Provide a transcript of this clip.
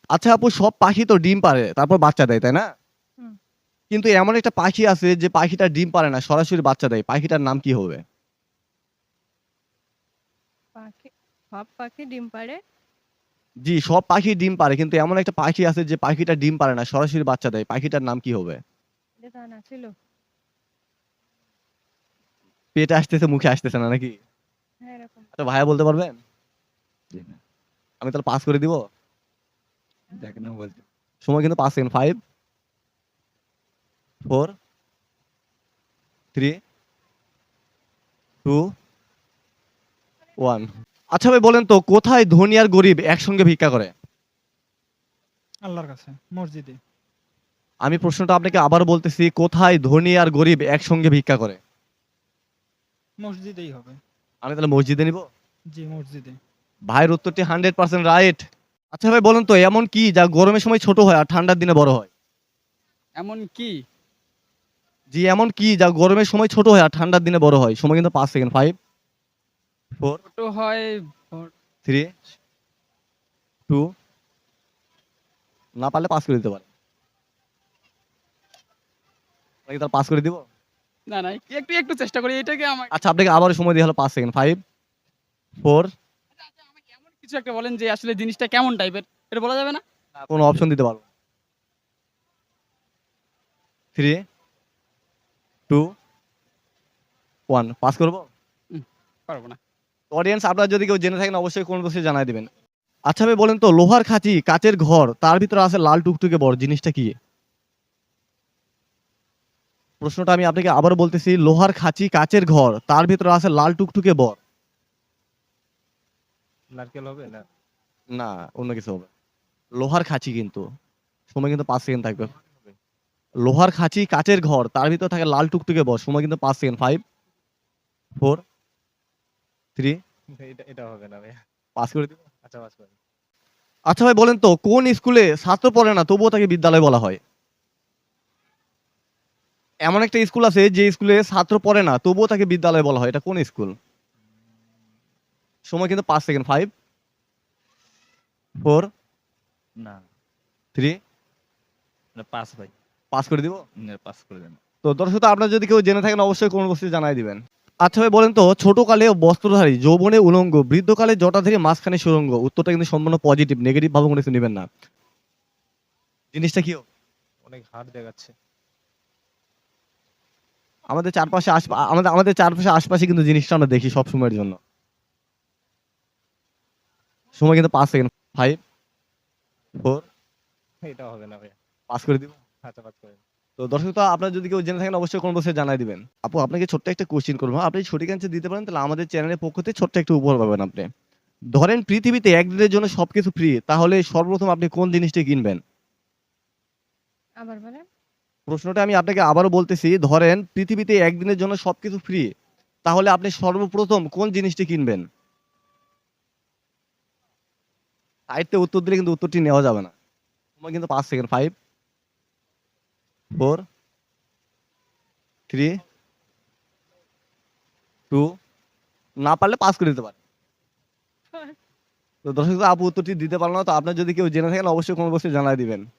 আচ্ছা আপু, সব পাখি তো ডিম পাড়ে তারপর বাচ্চা দেয়, তাই না? হুম। কিন্তু এমন একটা পাখি আছে যে পাখিটা ডিম পাড়ে না, সরাসরি বাচ্চা দেয়। পাখিটার নাম কি হবে? পাখি সব পাখি ডিম পাড়ে? জি, সব পাখি ডিম পাড়ে কিন্তু এমন একটা পাখি আছে যে পাখিটা ডিম পাড়ে না, সরাসরি বাচ্চা দেয়। পাখিটার নাম কি হবে? এটা জানা ছিল। পেটে আসতেছে, মুখে আসতেছে না নাকি? হ্যাঁ, এরকম। আচ্ছা ভাইয়া বলতে পারবেন? জি না। আমি তাহলে পাস করে দিব। দেখেন না বলতে। সময় কিন্তু 5 সেকেন্ড। 5, 4, 3, 2, 1। আচ্ছা ভাই বলেন তো, কোথায় ধনী আর গরিব একসঙ্গে ভিক্ষা করে? আল্লাহর কাছে, মসজিদে। আমি প্রশ্নটা আপনাকে আবার বলতেছি, কোথায় ধনী আর গরিব একসঙ্গে ভিক্ষা করে? মসজিদেই হবে। আমি তাহলে মসজিদে নিব। জি, মসজিদে। ভাইয়ের উত্তরটি 100% রাইট। আচ্ছা ভাই বলেন তো, এমন কি যা গরমের সময় ছোট হয় আর ঠান্ডার দিনে বড় হয়? এমন কি? জি, এমন কি যা গরমের সময় ছোট হয় আর ঠান্ডার দিনে বড় হয়? সময় কিন্তু 5 সেকেন্ড। 5, 4, ছোট হয় বড়- 3, 2, না পারলে পাস করে দিতে পারেন। নাকি তাহলে পাস করে দিব? না না, একটু একটু চেষ্টা করি এটাকে আমাকে। আচ্ছা আপনাকে আবারও সময় দিয়ে হলো 5 সেকেন্ড। 5, 4, আচ্ছা, আমাকে এমন কিছু একটা বলেন যে আসলে জিনিসটা কেমন টাইপের, এটা বলা যাবে না? কোনো অপশন দিতে পারবো? 3, 2, 1, পাস করবো? পারবো না। অডিয়েন্স আপনারা যদি কেউ জেনে থাকেন অবশ্যই কোন বসে জানাই দিবেন। আচ্ছা ভাই বলেন তো, লোহার খাঁচি কাচের ঘর তার ভিতরে আছে লাল টুকটুকে বড়, জিনিসটা কি? প্রশ্নটা আমি আপনাকে আবার বলতেছি, লোহার খাঁচি কাচের ঘর তার ভিতরে আছে লাল টুকটুকে বর। নারকেল হবে না? না, অন্য কিছু হবে। লোহার খাঁচি কিন্তু। সময় কিন্তু 5 সেকেন্ড থাকবে। লোহার খাঁচি কাচের ঘর তার ভিতরে থাকে লাল টুকটুকে বর। সময় কিন্তু 5 সেকেন্ড। 5, 4, 3, এটা এটা হবে না ভাইয়া। পাস করে দিব। আচ্ছা পাস করেন। আচ্ছা ভাই বলেন তো, কোন স্কুলে ছাত্র পড়ে না তবুও তাকে বিদ্যালয় বলা হয়? এমন একটা স্কুল আছে যে স্কুলে ছাত্র পড়ে না তবুও তাকে বিদ্যালয় বলা হয়, এটা কোন স্কুল? সময় কিন্তু 5 সেকেন্ড। 5, 4, না, 3, না পাস ভাই। পাস করে দিব। না, পাস করে দেন। তো দর্শক আপনারা যদি কেউ জেনে থাকেন অবশ্যই কোন বস্তু জানাই দিবেন। আচ্ছা ভাই বলেন তো, ছোটকালে বস্ত্রধারী, যৌবনে উলঙ্গ, বৃদ্ধকালে জটাধারী, মাঝখানে সুরঙ্গ। উত্তরটা কিন্তু সম্পূর্ণ পজিটিভ, নেগেটিভ ভাবে কোনো কিছু নেবেন না। জিনিসটা কি? অনেক হার্ড দেখাচ্ছে। আমাদের চারপাশে আমাদের চারপাশে আশপাশে কিন্তু জিনিসটা আমরা দেখি সব সময়ের জন্য। সময় কিন্তু 5 সেকেন্ড। 5, 4, এটা হবে না ভাইয়া। পাস করে দিব। আচ্ছা পাস করেন। তো দর্শক আপনারা যদি কেউ জেনে থাকেন অবশ্যই কোন বসে জানাই দিবেন। আপু আপনাকে ছোট্ট একটা কোশ্চেন করবো, আপনি সঠিক অ্যান্সার দিতে পারেন তাহলে আমাদের চ্যানেলের পক্ষ থেকে ছোট্ট একটা উপহার পাবেন আপনি। ধরেন পৃথিবীতে একদিনের জন্য সবকিছু ফ্রি, তাহলে সর্বপ্রথম আপনি কোন জিনিসটি কিনবেন? আবার বলেন। প্রশ্নটা আমি আপনাকে আবারও বলতেছি, ধরেন পৃথিবীতে একদিনের জন্য সবকিছু ফ্রি, তাহলে আপনি সর্বপ্রথম কোন জিনিসটি কিনবেন? সাইডতে উত্তর দিলে কিন্তু উত্তরটি নেওয়া যাবে না। সময় কিন্তু 5 সেকেন্ড। 5, 4, 3, 2, না পারলে পাস করে দিতে পারে। তো দর্শক আপু উত্তরটি দিতে পারলো না, তো আপনার যদি কেউ জেনে থাকেন অবশ্যই কোনো বস্তু জানাই দিবেন।